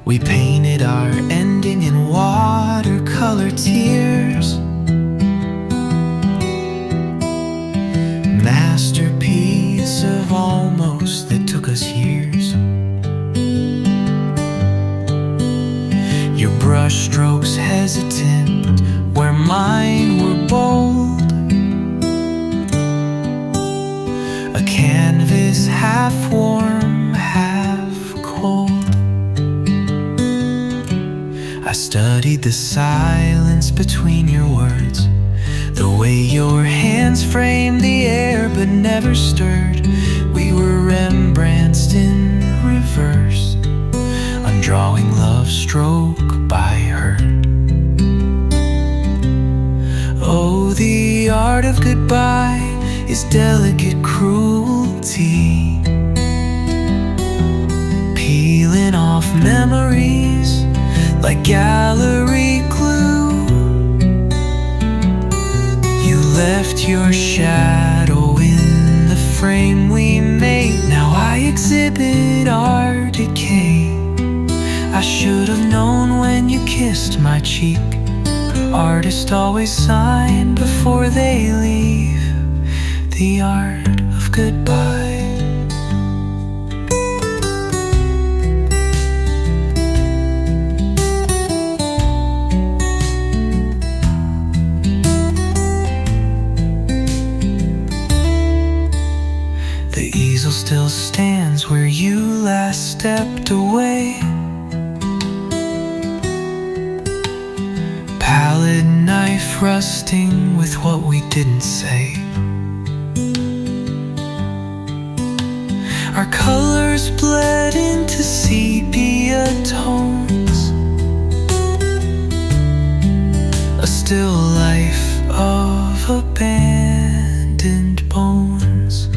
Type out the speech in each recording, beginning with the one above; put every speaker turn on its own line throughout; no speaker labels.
We painted our ending in watercolor tears. Masterpiece of almost that took us years. Your brush strokes hesitant where mine were bold. A canvas half warm, half cold. I studied the silence between your words, the way your hands framed the air but never stirred. We were Rembrandts in reverse, undrawing love stroke by hurt. Oh, the art of goodbye is delicate cruelty, peeling off memories like gallery glue. You left your shadow in the frame we made. Now I exhibit our decay. I should have known when you kissed my cheek. Artists always sign before they leave. The art of goodbye. The easel still stands where you last stepped away. Palette knife rusting with what we didn't say. Our colors bled into sepia tones. A still life of abandoned bones.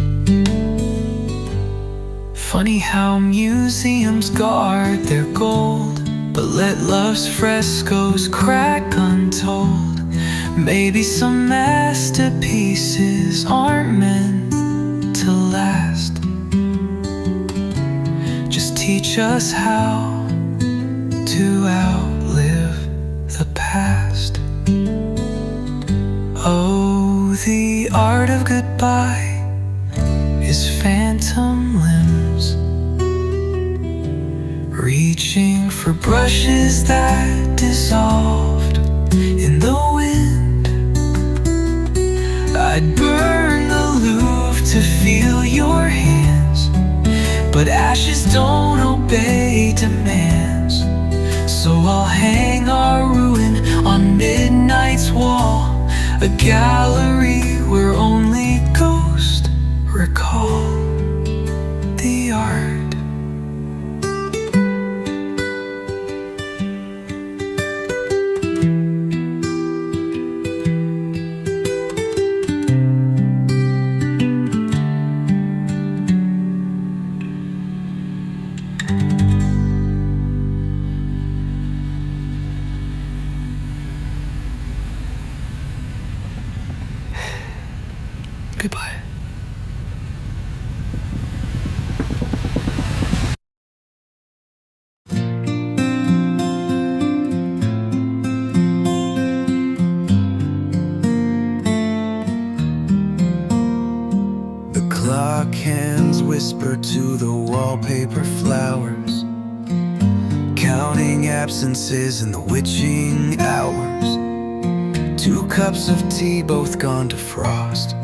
Funny how museums guard their gold, but let love's frescoes crack untold. Maybe some masterpieces aren't meant to last. Just teach us how to outlive the past. Oh, the art of goodbye is phantom limbs, reaching for brushes that dissolved in the wind. I'd burn the Louvre to feel your hands, but ashes don't obey demands. So I'll hang our ruin on midnight's wall, a gallery where only ghosts recall the art. Goodbye. The clock hands whisper to the wallpaper flowers, counting absences in the witching hours. 2 cups of tea both gone to frost.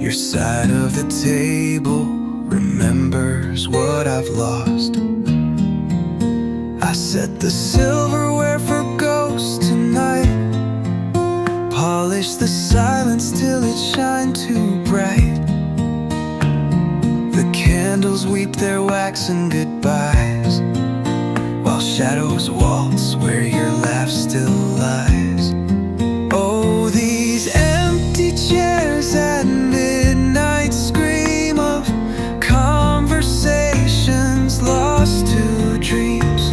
Your side of the table remembers what I've lost. I set the silverware for ghosts tonight, polish the silence till it shine too bright. The candles weep their waxen goodbyes, while shadows waltz where your laugh still lies. Oh, these empty chairs at midnight scream of conversations lost to dreams.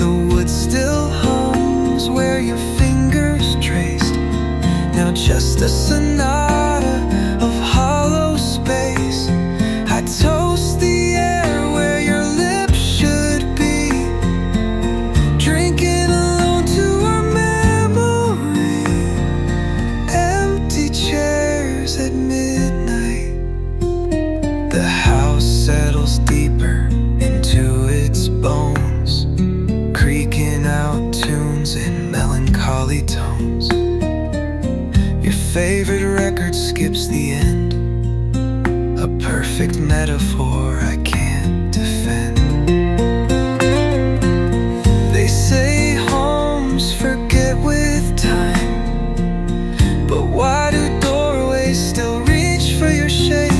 The wood still hums where your fingers traced. Now just a sonata of hollow space. I toast the air where your lips should be. deeper into its bones, creaking out tunes in melancholy tones. Your favorite record skips the end, a perfect metaphor I can't defend. They say homes forget with time, but why do doorways still reach for your shape?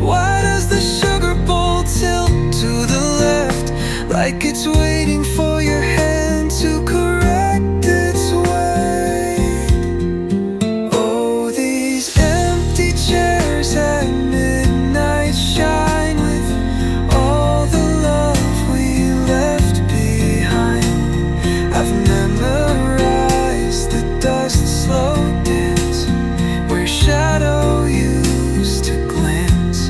Why does the sugar bowl tilt to the left, like it's waiting for your hand to correct its way? Oh, these empty chairs at midnight shine with all the love we left behind. I've memorized the dust slow dance where shadow used to glance.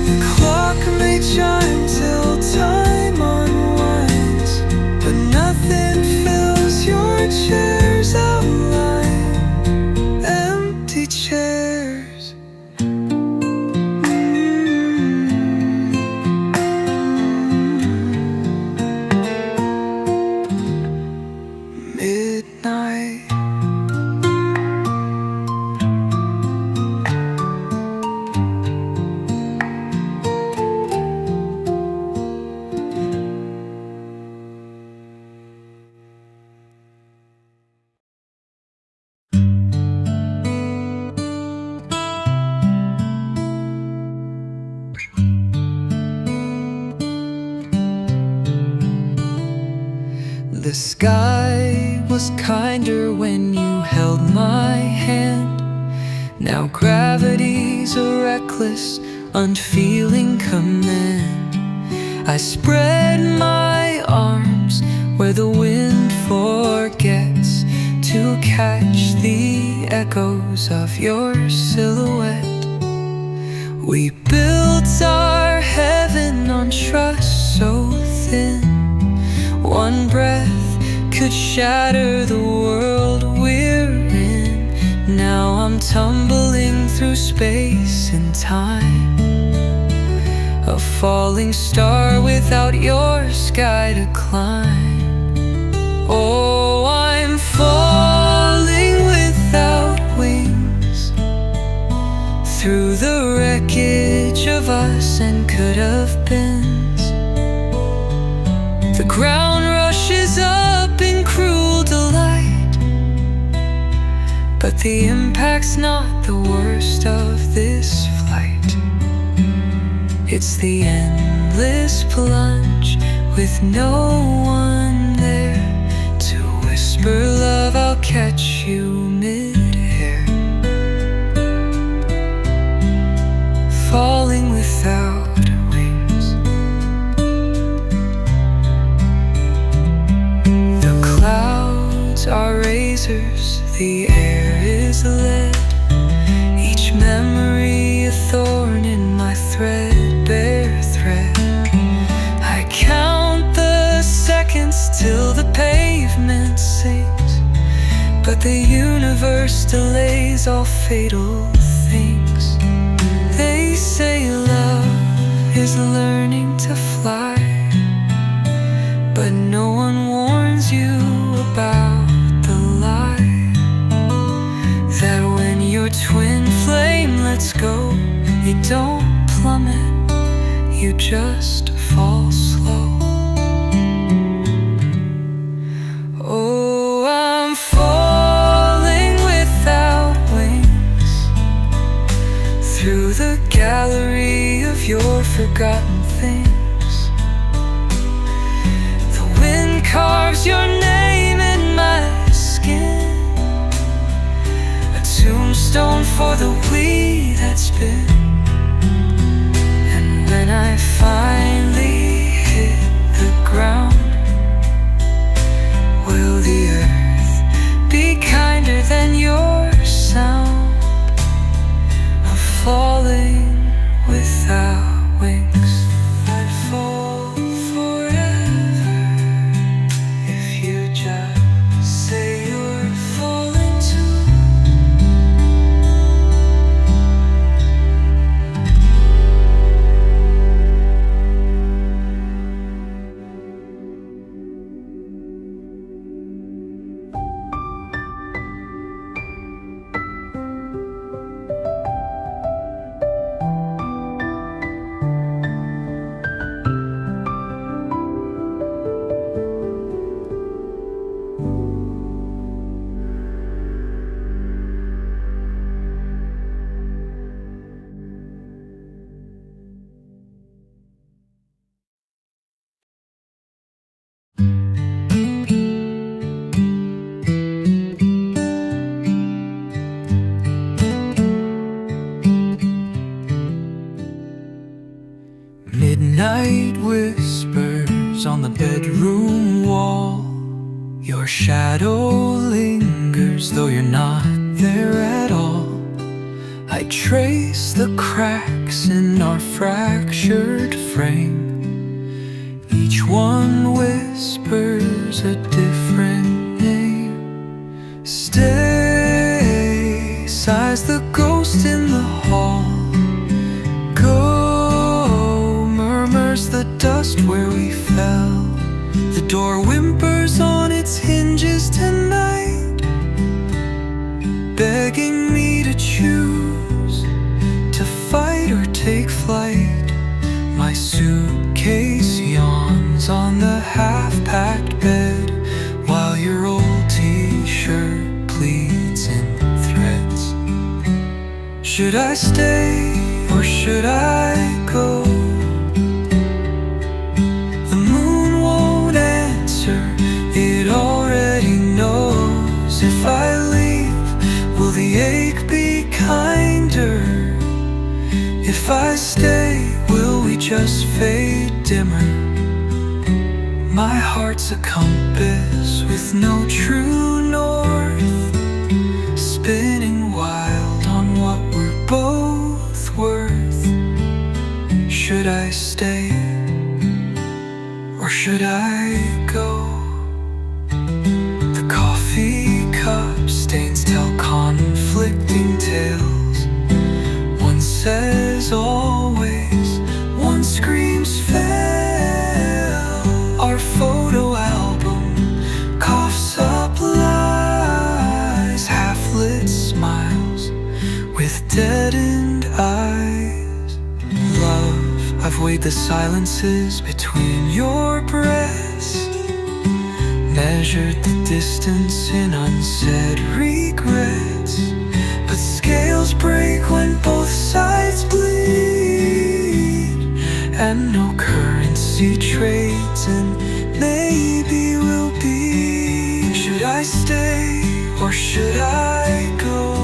The clock may chime till time unwinds, but nothing fills your chair's outline. Empty chairs. Midnight. The sky was kinder when you held my hand. Now gravity's a reckless, unfeeling command. I spread my arms where the wind forgets to catch the echoes of your silhouette. We built our heaven on trust so thin, one breath could shatter the world we're in. Now I'm tumbling through space and time, a falling star without your sky to climb. Oh, I'm falling without wings through the wreckage of us and could-have-beens. The ground rushes up in cruel delight, but the impact's not the worst of this flight. It's the endless plunge with no one there to whisper, love, I'll catch you mid-air. Falling without wings. The clouds are razors, the air is lead, each memory a thorn in my threadbare thread. I count the seconds till the pavement sings, but the universe delays all fatal things. They say love is learning to fly, but no one warns you about the lie, that when your twin flame lets go, you don't plummet, you just fall slow. Oh, I'm falling without wings through the gallery of your forgotten things. The wind carves your name in my skin, a tombstone for the we that's been. And when I finally hit the ground, will the earth be kinder than your sound of falling without wings? I'd fall forever if you just say you're falling too. Midnight whispers on the bedroom wall. Your shadow lingers, though you're not there at all. I trace the cracks in our fractured frame. Each one whispers a different name. Stay, sighs the ghost in the hall. Go, murmurs the dust where we fell. The door whimpers on its hinges tonight, begging me to choose, to fight or take flight. My suitcase yawns on the half-packed bed, while your old t-shirt pleats in threads. Should I stay or should I go? The moon won't answer, it already knows. If I leave, will the ache be kinder? If I stay, will we just fade dimmer? My heart's a compass with no true north, spinning wild on what we're both worth. Should I stay or should I go? The coffee cup stains tell conflicting tales. One says always, one screams fail. Our photo album coughs up lies, half-lit smiles with deadened eyes. Love, I've weighed the silences between your breaths, measured the distance in unsaid regrets. But scales break when both sides bleed, and no currency trades, and maybe we'll be. Should I stay or should I go?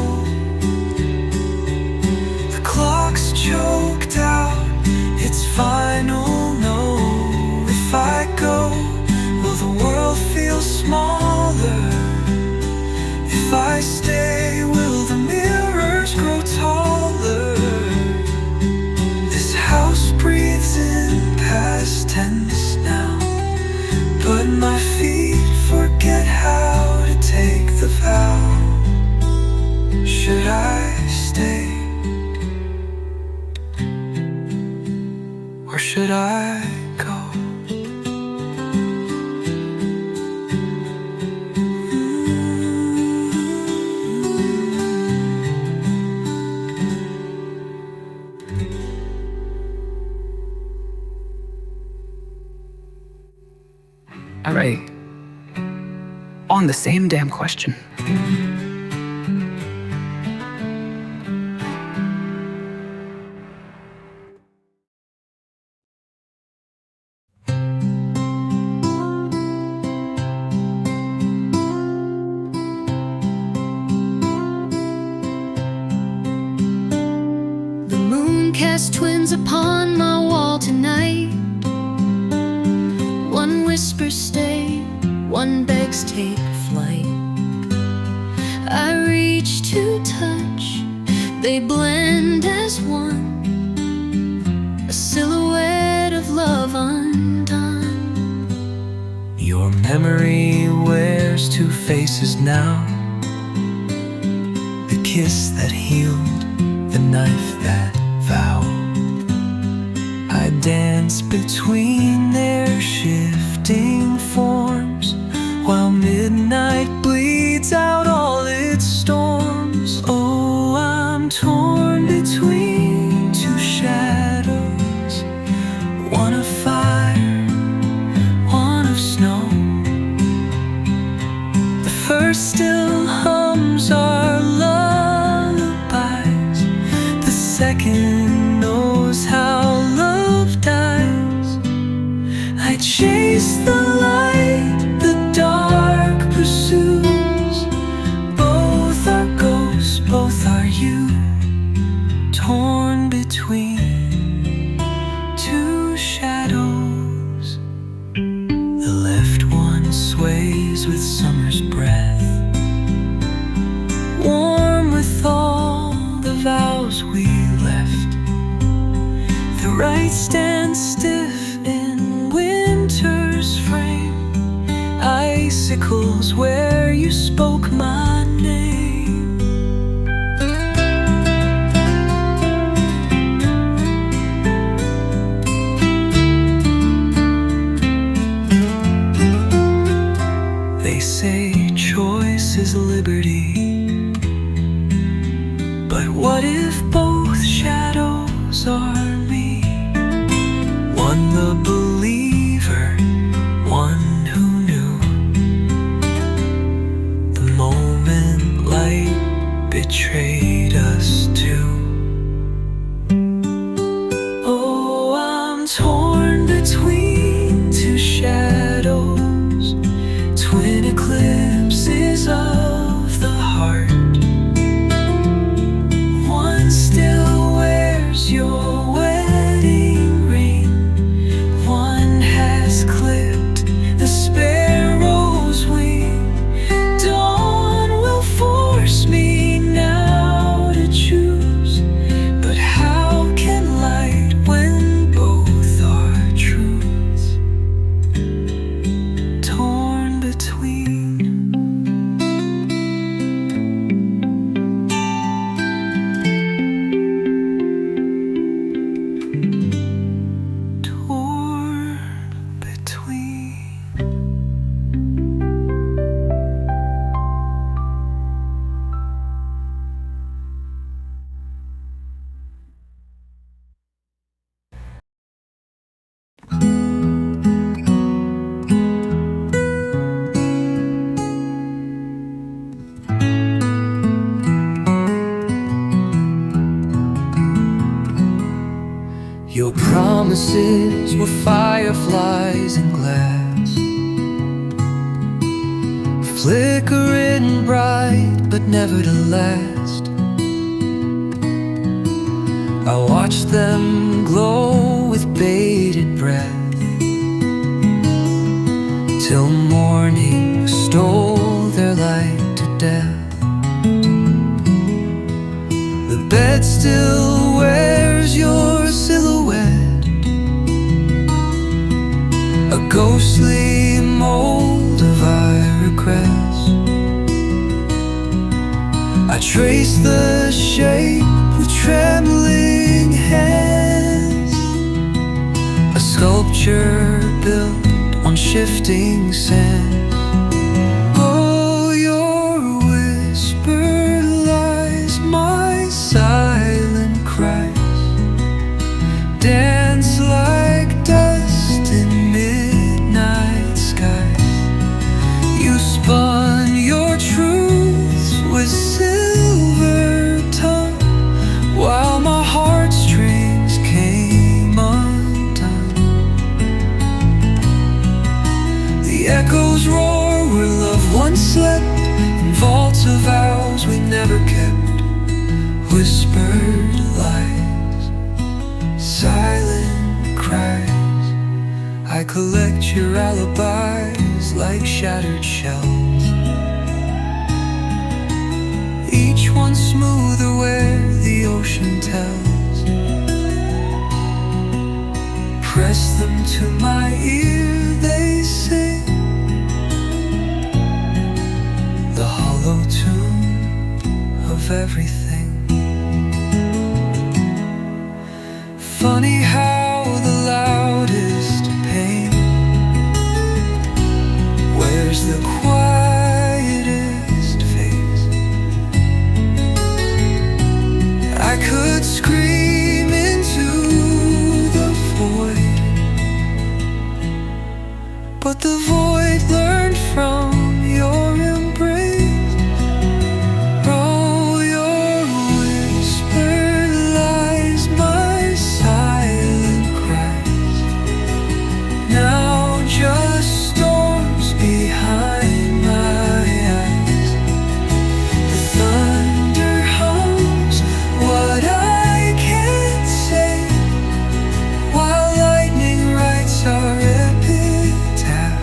The clock's choked out its final no. If I go, will the world feel smaller? If I stay, will the mirrors grow taller? This house breathes in past tense now, but my feet forget how to take the vow. Should I stay or should I go?
All right. On the same damn question.
The moon casts twins upon my wall tonight. One whispers stay, one begs take flight. I reach to touch, they blend as one, a silhouette of love undone.
Your memory wears two faces now, the kiss that healed, the knife that vowed. I dance between their shifting forms, while midnight bleeds out all its storms. Oh, I'm torn between two shadows, one of fire, one of snow. The first still hums our lullabies, the second knows how love dies. I chase the light, the dark pursues. Both are ghosts, both are you, torn between two stand stiff in winter's frame, icicles where you spoke my name. They say choice is liberty, but what if both shadows are me? One the believer, one who knew the moment light betrayed us too. Oh, I'm torn between two shadows, twin eclipses of the heart. One still wears your wedding ring, one has clipped the sparrow's wing. Dawn will force me now to choose, but how can light when both are truths? Torn between. Torn between. Your promises were fireflies in glass, flickering bright but never to last. I watched them glow with bated breath, till morning stole their light to death. The bed still wears your silhouette, a ghostly mold of our regrets. I trace the shape with trembling hands, a sculpture built on shifting sands. Oh, your whisper lies, my silent cries dance like dust in midnight skies. You spun your truths with silver tongue, while my heartstrings came undone. The echoes roar where love once slept, in vaults of vows we never kept. Whispered lies, silent cries. I collect your alibis like shattered shells, each one smoother where the ocean tells. Press them to my ear, they sing the hollow tune of everything. Funny how the loudest pain wears the quietest face. I could scream into the void, but the void learned from your embrace. Oh, your whisper lies, my silent cries, now just storms behind my eyes. The thunder hums what I can't say, while lightning writes our epitaph.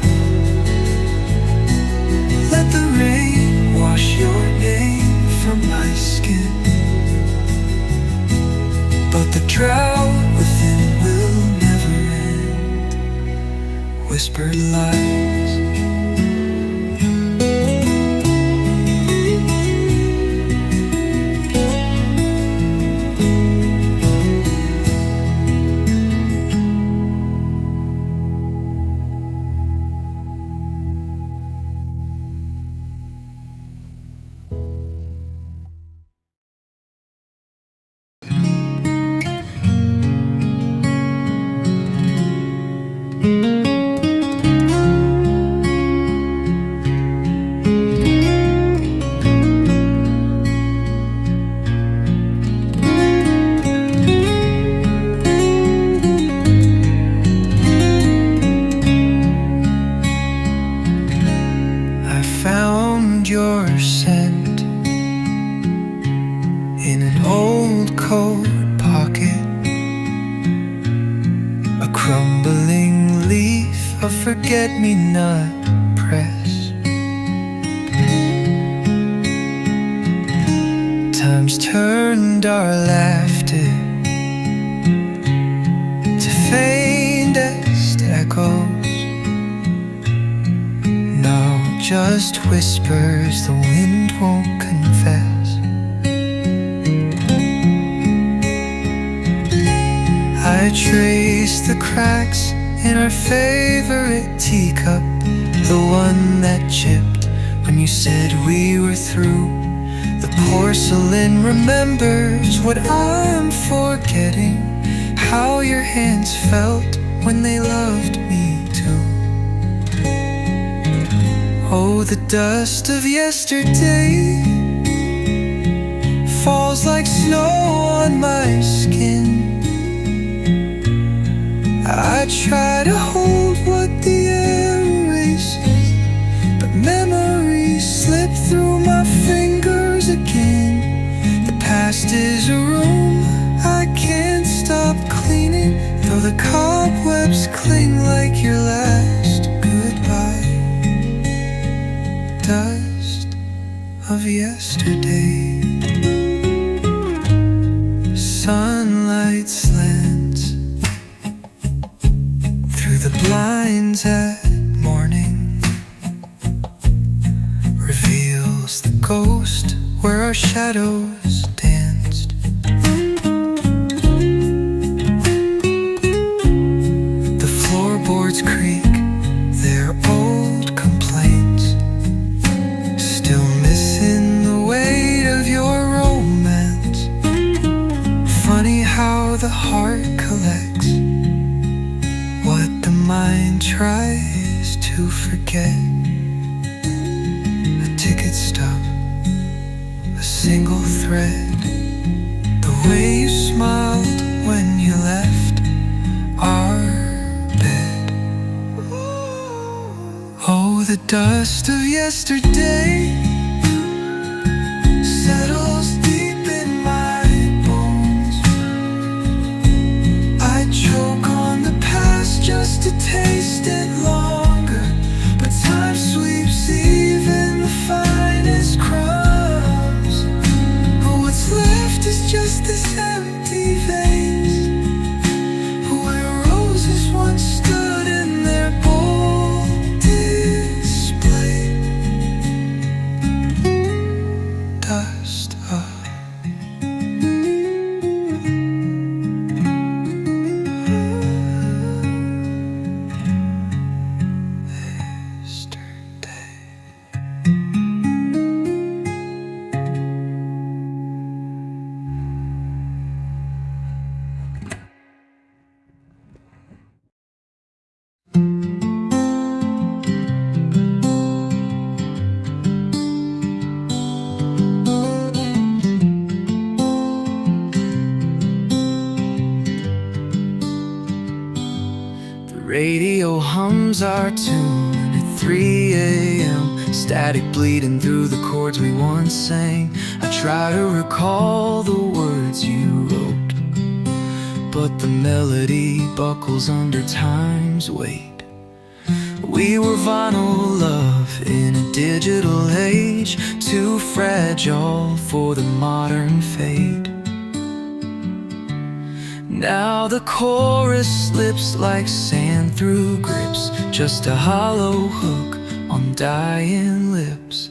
whispered lies. Your scent in an old coat pocket, a crumbling leaf of forget-me-not press. Time's turned our laughter to faintest echoes. Just whispers the wind won't confess. I trace the cracks in our favorite teacup, the one that chipped when you said we were through. The porcelain remembers what I'm forgetting, how your hands felt when they loved me too. Oh, the dust of yesterday falls like snow on my skin. I try to hold what the air erases, but memories slip through my fingers again. The past is a room I can't stop cleaning, though the cobwebs cling like your last goodbye. Dust of yesterday. Sunlight slants through the blinds at morning, reveals the ghost where our shadows danced. The floorboards creak their old complaints, still missing the weight of your romance. Funny how the heart collects what the mind tries to forget. A ticket stub, a single thread, the way you smiled when you left our bed. Oh, the dust of yesterday settles deep in my bones. I choke on the past just to taste it longer, but time sweeps even the finest crumbs. What's left is just this empty vase where roses once stood in their bold display. Dust of yesterday. The radio hums our tune at 3 a.m. Static bleeding through the chords we once sang. I try to recall the words you wrote, but the melody buckles under time's weight. We were vinyl love in a digital age, too fragile for the modern fate. Now the chorus slips like sand through grips, just a hollow hook on dying lips.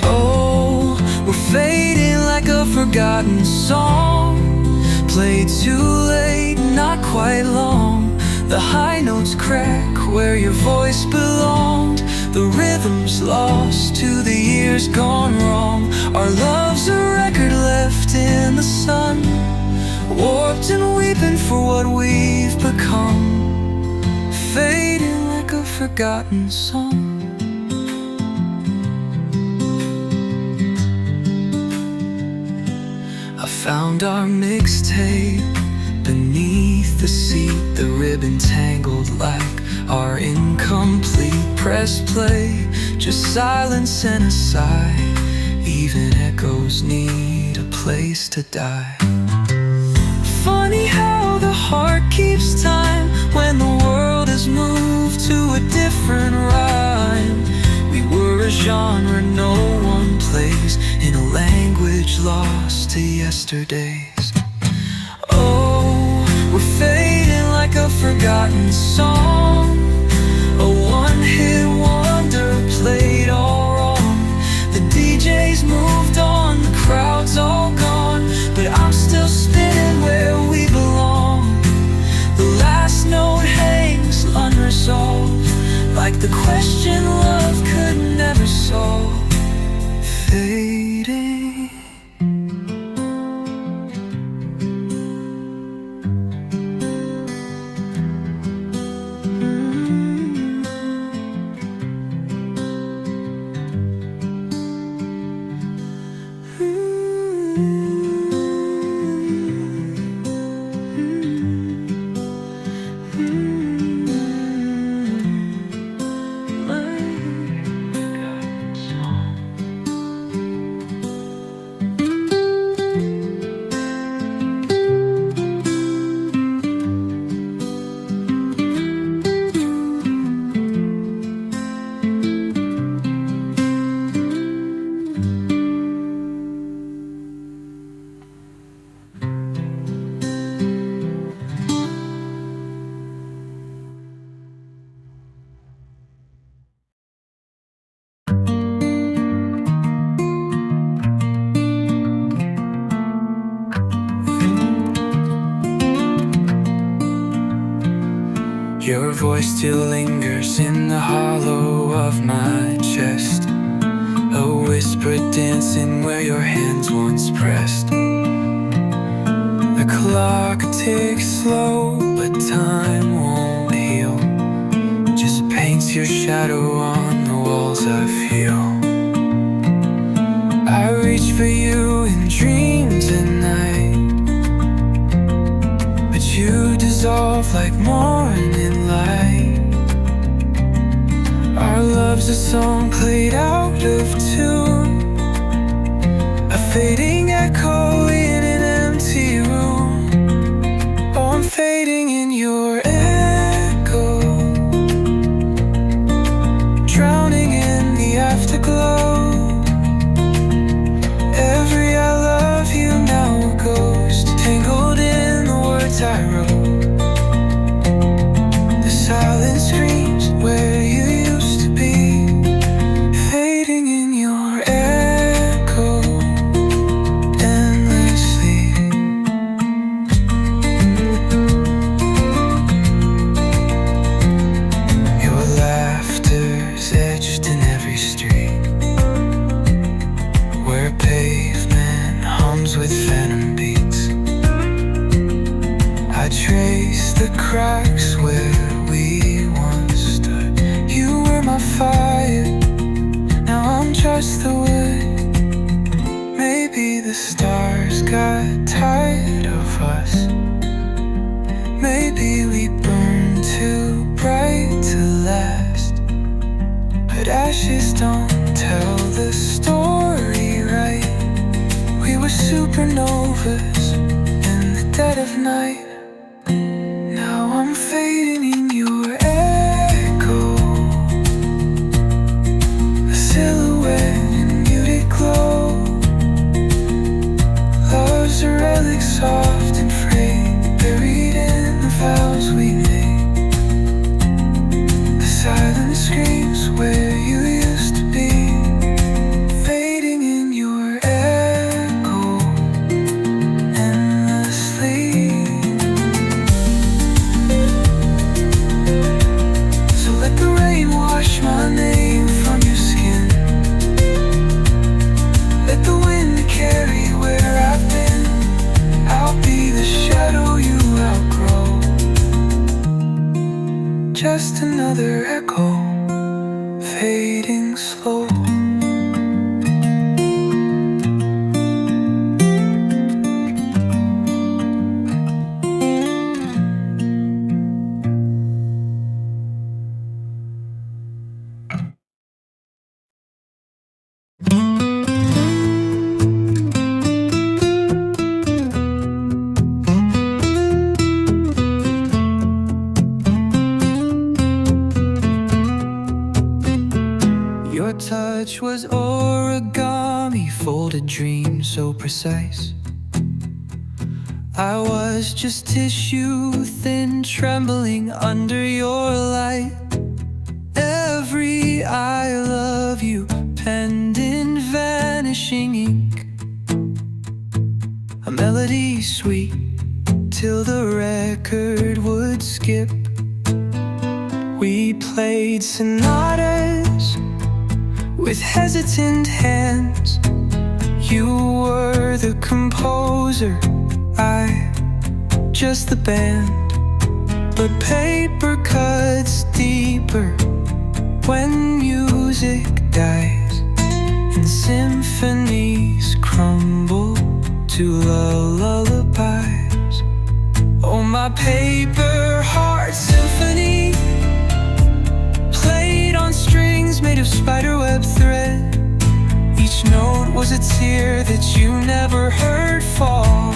Oh, we're fading like a forgotten song, played too late, not quite long. The high notes crack where your voice belonged. The rhythm's lost to the years gone wrong. Our love's a record left in the sun, warped and weeping for what we've become, fading like a forgotten song. I found our mixtape beneath the seat, the ribbon tangled like our incomplete. Press play, just silence and a sigh. Even echoes need a place to die. Funny how the heart keeps time when the world has moved to a different rhyme. We were a genre no one plays, in a language lost to yesterdays. Oh, we're fading like a forgotten song, a one-hit wonder played all wrong. The DJ's moved on, the crowd's all gone, but I'm still spinning where we belong. The last note hangs unresolved, like the question love could never solve. Fading. Your voice still lingers in the hollow of my chest, a whisper dancing where your hands once pressed. The clock ticks slow, but time won't heal, just paints your shadow on the walls I feel. I reach for you in dreams at night, but you dissolve like morning light. Our love's a song played out of tune, a fading echo in an empty room. Oh, I'm fading in your echo, drowning in the afterglow. Every I love you now a ghost, tangled in the words I wrote. The silence screams where you used to be, fading in your echo endlessly. Your laughter's etched in every street, where pavement hums with phantom beats. I trace the cracks where we once stood. You were my fire, now I'm just the wood. Maybe the stars got tired of us, maybe we burned too bright to last. But ashes don't tell the story right. We were supernovas in the dead of night. Now I'm fading in your echo, a silhouette in muted glow. Love's a relic soft and frayed, buried just another echo, fading slow. Your touch was origami, folded dreams so precise. I was just tissue thin, trembling under your light. Every I love you penned in vanishing ink, a melody sweet till the record would skip. We played sonatas with hesitant hands. You were the composer, I just the band. But paper cuts deeper when music dies, and symphonies crumble to lullabies. Oh, my paper heart symphony, played on strings made of spiderweb thread. Each note was a tear that you never heard fall.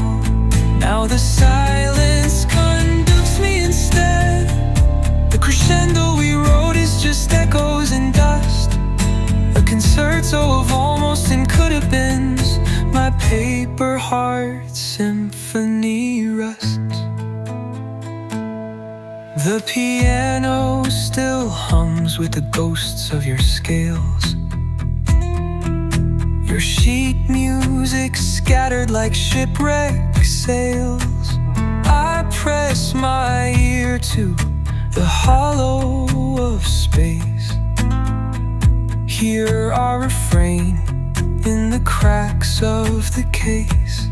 Now the silence conducts me instead. The crescendo we wrote is just echoes and dust, a concerto of almost and could-have beens. My paper heart symphony rusts. The piano still hums with the ghosts of your scales. Your sheet music scattered like shipwreck sails. I press my ear to the hollow of space, hear our refrain in the cracks of the case.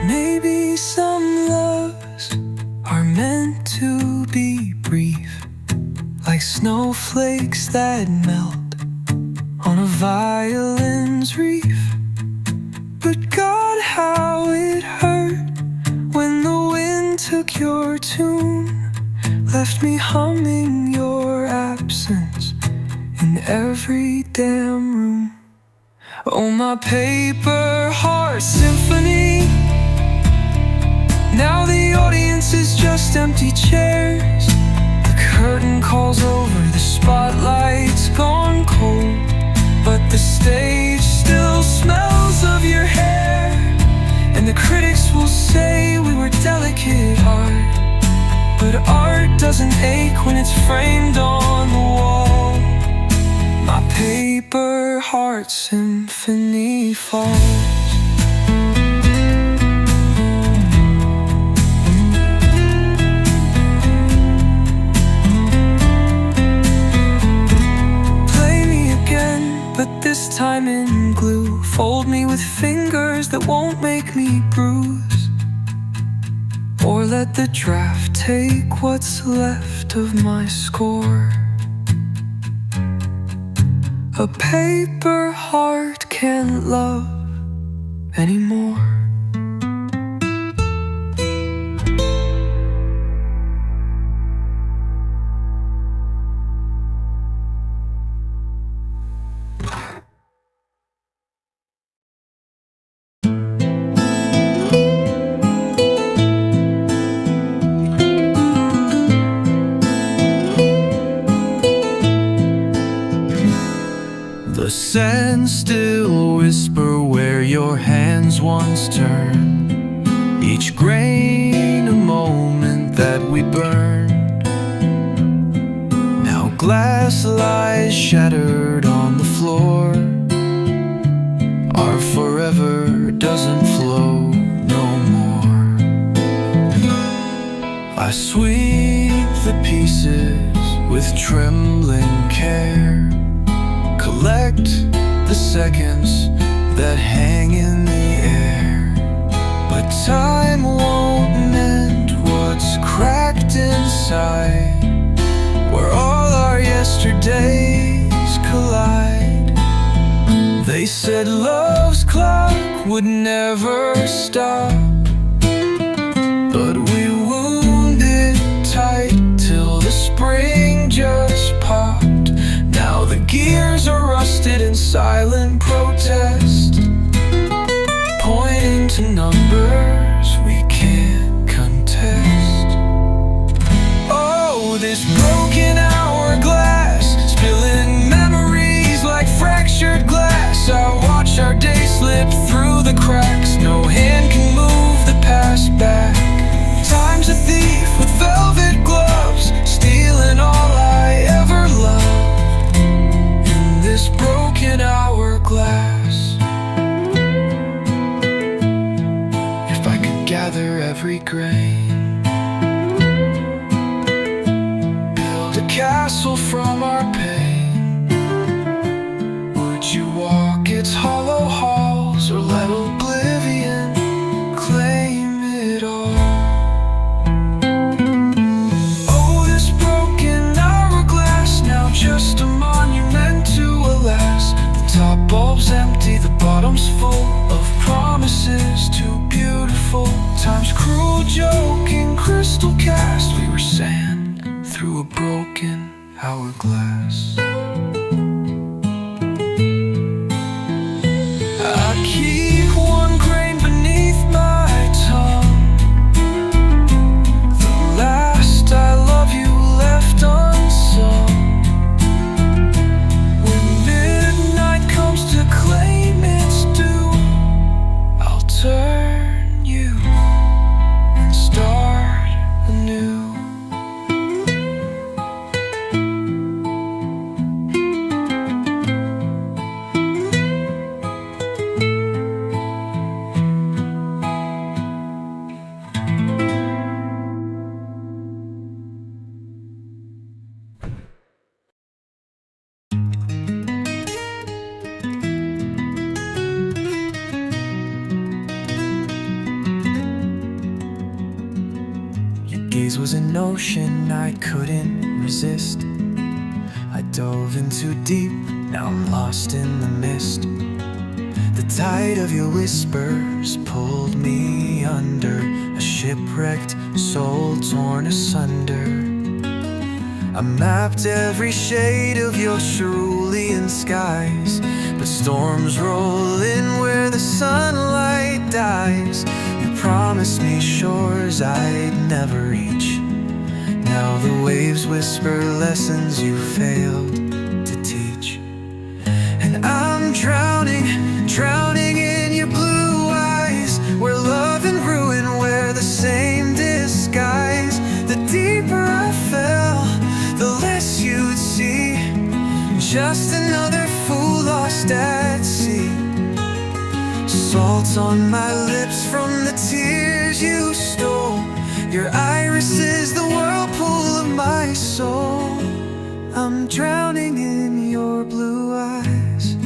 Maybe some loves are meant to be brief, like snowflakes that melt on a violin's reef. But God, how it hurt when the wind took your tune, left me humming your absence in every damn room. Oh, my paper heart symphony, now the audience is just empty chairs. The curtain calls over, the spotlight's gone cold, but the stage still smells of your hair. And the critics will say we were delicate art, but art doesn't ache when it's framed on the wall. My paper heart symphony falls. But this time in glue, fold me with fingers that won't make me bruise, or let the draft take what's left of my score. A paper heart can't love anymore. The sands still whisper where your hands once turned, each grain a moment that we burned. Now glass lies shattered on the floor, our forever doesn't flow no more. I sweep the pieces with trembling care, collect the seconds that hang in the air. But time won't mend what's cracked inside. said love's clock would never stop, but we wound it tight till the spring just popped. Now the gears are rusted in silent protest, pointing to numbers we can't contest. Oh, this broken hourglass, spilling memories like fractured glass. I watch our day slip through the cracks. No hand can move the past back. Time's a thief with velvet gloves, stealing all I ever loved in this broken hourglass. If I could gather every grain, build a castle from our pain, would you walk its hollow halls, or let oblivion claim it all? Oh, this broken hourglass, now just a monument to a last. The top bulb's empty, the bottom's full of promises too beautiful. Time's cruel joke in crystal cast. We were sand through a broken hourglass. I keep one grain beneath my tongue, the last I love you left unsung. When midnight comes to claim its due, I'll turn you and start anew. Gaze was an ocean I couldn't resist. I dove in too deep, now I'm lost in the mist. The tide of your whispers pulled me under, a shipwrecked soul torn asunder. I mapped every shade of your cerulean skies, but storms roll in where the sunlight dies. You promised me shores I'd never reach. Now the waves whisper lessons you failed to teach. And I'm drowning, drowning in your blue eyes, where love and ruin wear the same disguise. The deeper I fell, the less you'd see. Just another fool lost at sea. Salt on my lips from the tears you stole. Your iris is the whirlpool of my soul. I'm drowning in your blue eyes.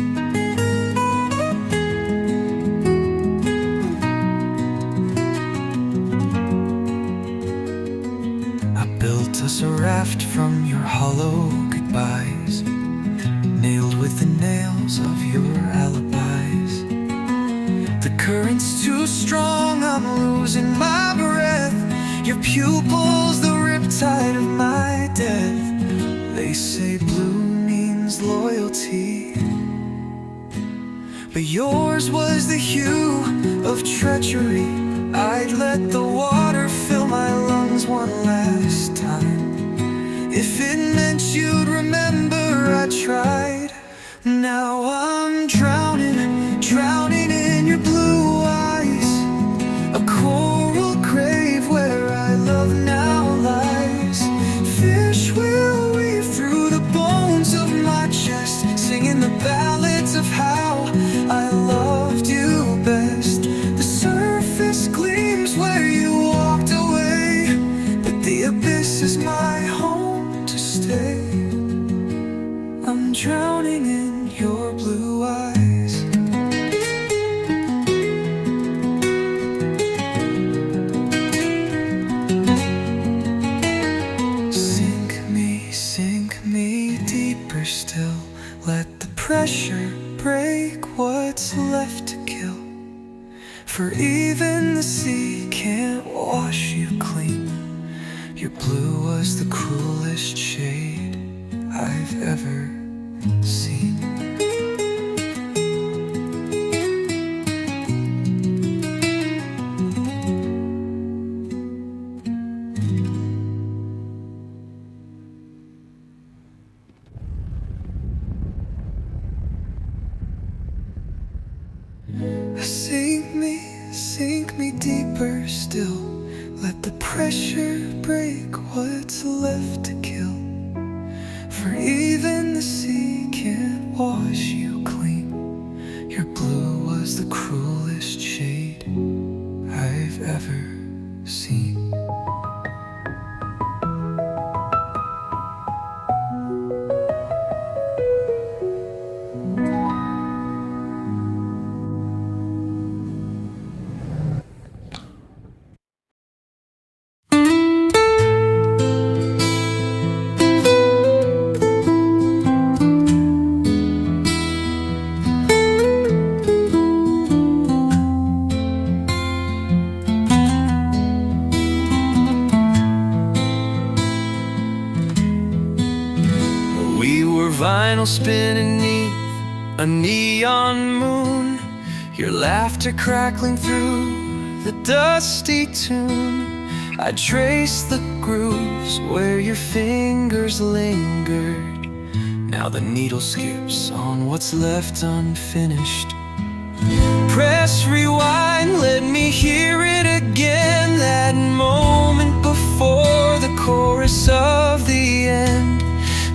I built us a raft from your hollow goodbyes, nailed with the nails of your alibis. The current's too strong, I'm losing my breath. Your pupils, the riptide of my death. They say blue means loyalty, but yours was the hue of treachery. I'd let the water fill my lungs one last time. If it meant you'd remember, I tried. Now I'm drowning, drowning in your blue eyes. A coral grave where I love now lies. Fish will weave through the bones of my chest, singing the ballads of how I loved you best. The surface gleams where you walked away, but the abyss is my home to stay. I'm drowning in your blue eyes. Sink me deeper still. Let the pressure break what what's left to kill. For even the sea can't wash you clean. Your blue was the cruelest shade I've ever seen. Sink me deeper still. Let the pressure break what's left to kill. For even the sea can't wash you clean. Your blue was the cruelest shade I've ever seen. Vinyl spinning beneath a neon moon, your laughter crackling through the dusty tune. I trace the grooves where your fingers lingered. Now the needle skips on what's left unfinished. Press rewind, let me hear it again. That moment before the chorus of the end.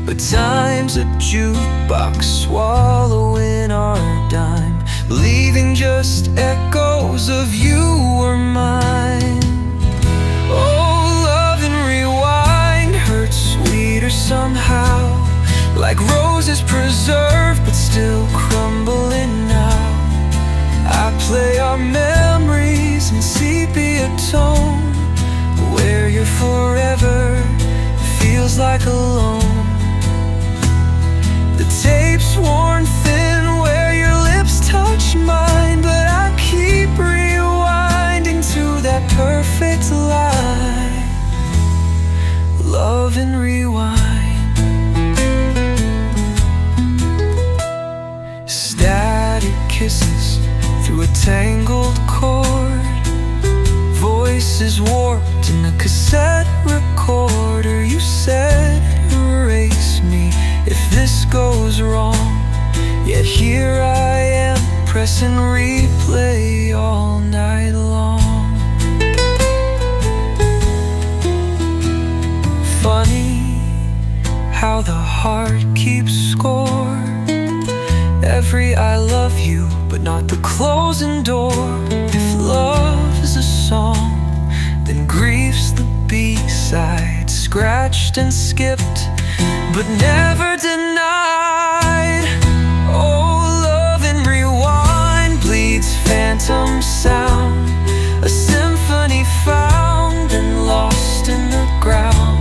But time's a jukebox, swallowing our dime, leaving just echoes of you or mine. Oh, love and rewind hurts sweeter somehow, like roses preserved but still crumbling now. I play our memories in sepia tone, where you're forever feels like alone. Tapes worn thin where your lips touch mine, but I keep rewinding to that perfect line. Love and rewind. Static kisses through a tangled cord, voices warped in a cassette recorder. You said erase me if this goes wrong, yet here I am pressing replay all night long. Funny how the heart keeps score. Every I love you, but not the closing door. If love is a song, then grief's the B-side, scratched and skipped but never denied. Oh, love and rewind bleeds phantom sound, a symphony found and lost in the ground.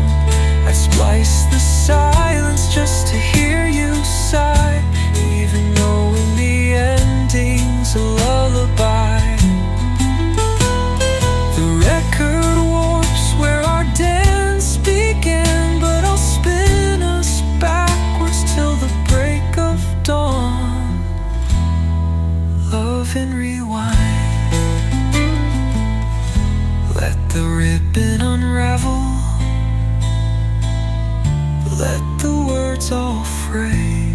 I'd splice the silence just to hear you sigh, even knowing the ending's a lullaby. The record warps where our dance began, but I'll spin us backwards till the break of dawn. Love and rewind. Let the ribbon unravel, let the words all fray.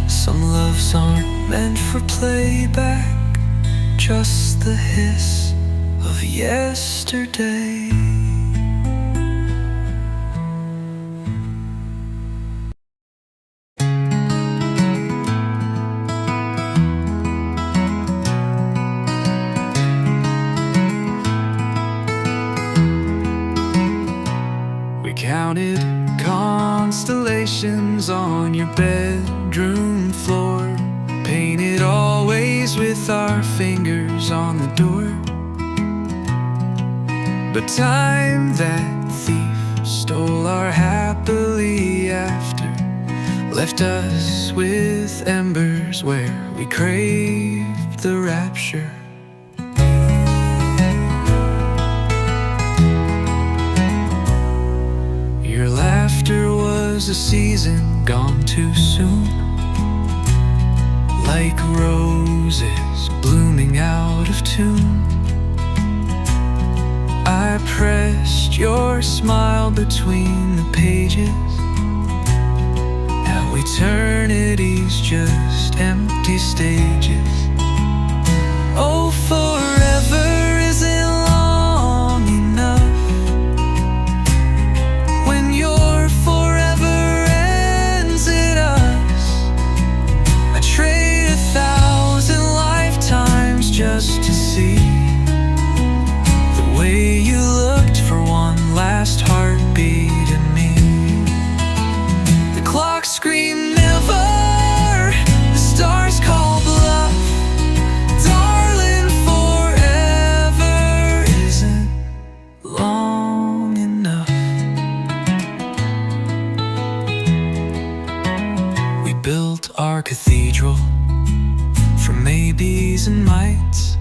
Some loves aren't meant for playback, just the hiss of yesterday. We counted constellations on your bedroom floor, painted always with our fingers on the door. But time, that thief, stole our happily after, left us with embers where we craved the rapture. Your laughter was a season gone too soon, like roses blooming out of tune. I pressed your smile between the pages. Now eternity's just empty stages. Oh, forever isn't long enough. When your forever ends at us, I trade 1,000 lifetimes just to see the way you looked for one last heartbeat in me. The clock screamed never, the stars called bluff. Darling, forever isn't long enough. We built our cathedral from maybes and mights,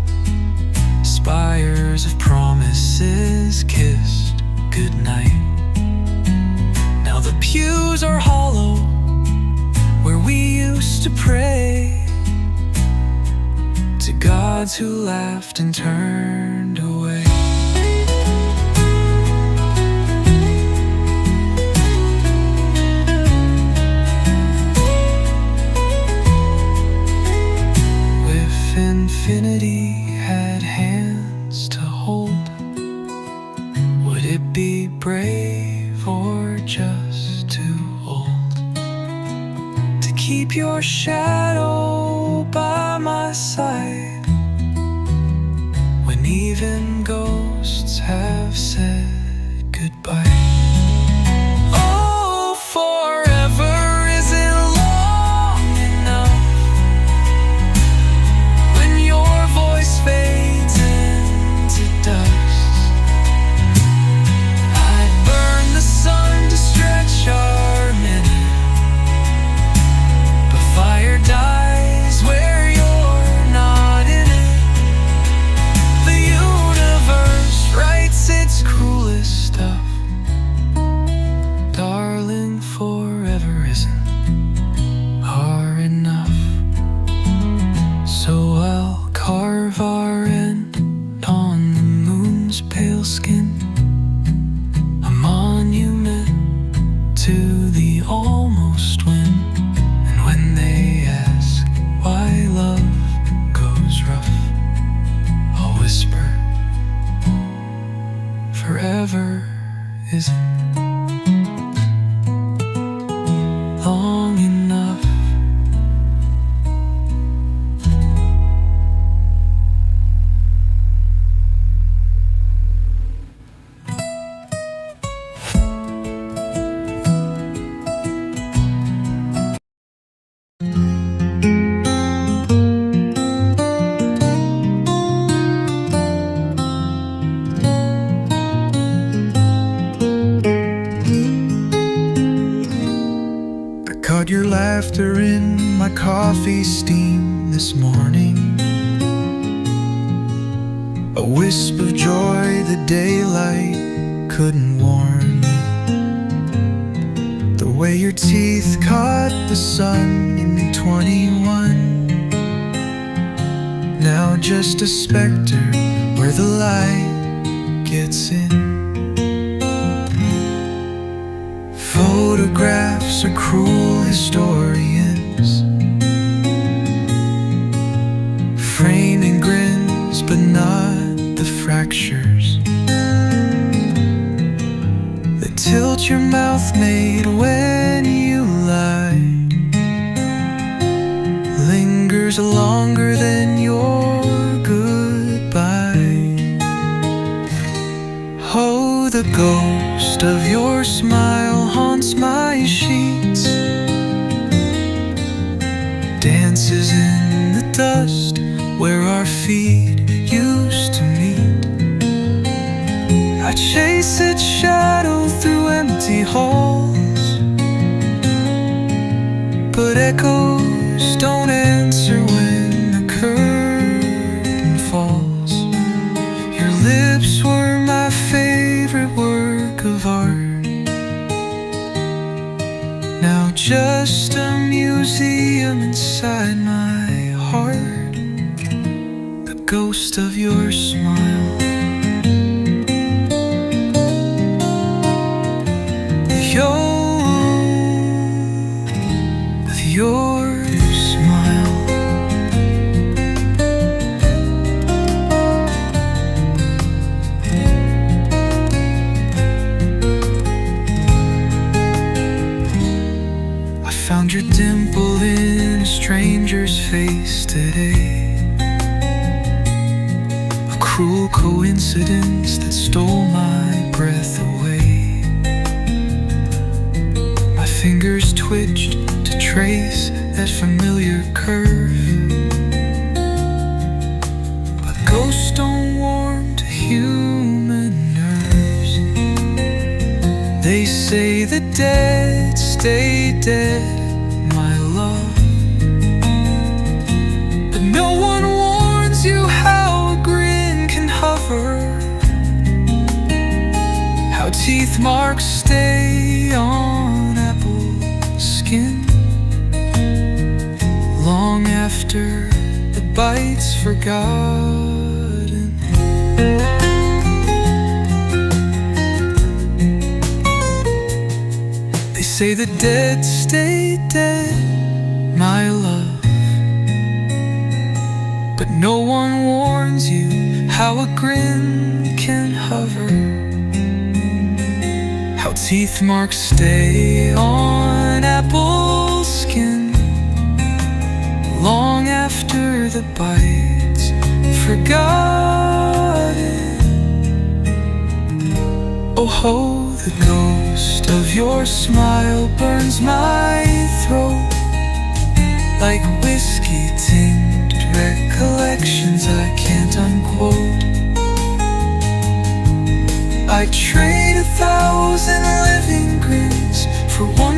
spires of promises kissed goodnight. Now the pews are hollow where we used to pray to gods who laughed and turned away. If infinity had hands to hold, would it be brave or just too old to keep your shadow by my side when even ghosts have said goodbye? Oh, forever isn't long enough. When your voice fades into dust, I'd burn the sun to stretch our minute, but fire dies where you're not in it. The universe writes its cruelest stuff. Darling, forever isn't far enough. So I'll carve our end on the moon's pale skin, a monument to the almost win. And when they ask why love goes rough, I'll whisper, forever isn't long enough. Caught your laughter in my coffee steam this morning, a wisp of joy the daylight couldn't warn. The way your teeth caught the sun in 21, now just a specter where the light gets in. Photographs are cruel historians, framing grins but not the fractures that tilt your mouth made when you lie. Lingers longer than your goodbye. Oh, the ghost of your smile haunts my sheets, dances in the dust where our feet used to meet. I chase its shadow through empty halls, art. Now just a museum inside my heart, the ghost of your smile. With your smile. I found your dimple in a stranger's face today, a cruel coincidence that stole my breath away. My fingers twitched to trace that familiar curve, but ghosts don't warm to human nerves. They say the dead stay dead, my love, but no one warns you how a grin can hover, how teeth marks stay on apple skin long after the bite's forgotten. They say the dead stay dead, my love, but no one warns you how a grin can hover, how teeth marks stay on apple skin long after the bite's forgotten. Oh ho, the ghost of your smile burns my throat like whiskey-tinged recollections I can't unquote. I'd trade 1,000 living grins for one